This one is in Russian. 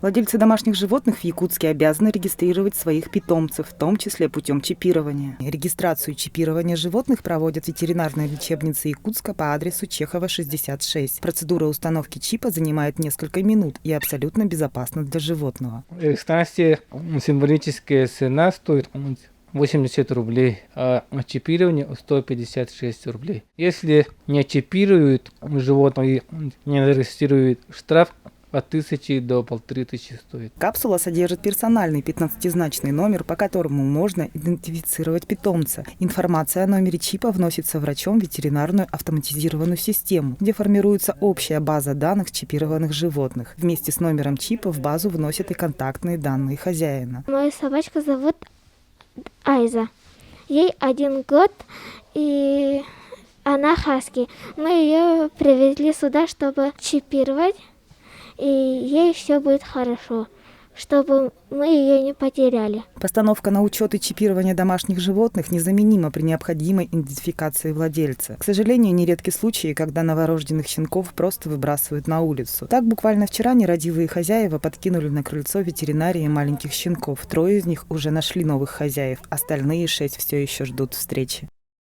Владельцы домашних животных в Якутске обязаны регистрировать своих питомцев, в том числе путем чипирования. Регистрацию чипирования животных проводят ветеринарная лечебница Якутска по адресу Чехова, 66. Процедура установки чипа занимает несколько минут и абсолютно безопасна для животного. Регистрация символическая цена стоит 80 рублей, а чипирование 156 рублей. Если не чипируют животное и не зарегистрируют, штраф от 1000 до 1500 стоит. Капсула содержит персональный 15-значный номер, по которому можно идентифицировать питомца. Информация о номере чипа вносится врачом в ветеринарную автоматизированную систему, где формируется общая база данных чипированных животных. Вместе с номером чипа в базу вносят и контактные данные хозяина. Мою собачку зовут Айза. Ей 1 год, и она хаски. Мы ее привезли сюда, чтобы чипировать, и ей все будет хорошо, чтобы мы ее не потеряли. Постановка на учет и чипирование домашних животных незаменима при необходимой идентификации владельца. К сожалению, нередки случаи, когда новорожденных щенков просто выбрасывают на улицу. Так, буквально вчера нерадивые хозяева подкинули на крыльцо ветеринарии маленьких щенков. 3 из них уже нашли новых хозяев, остальные 6 все еще ждут встречи.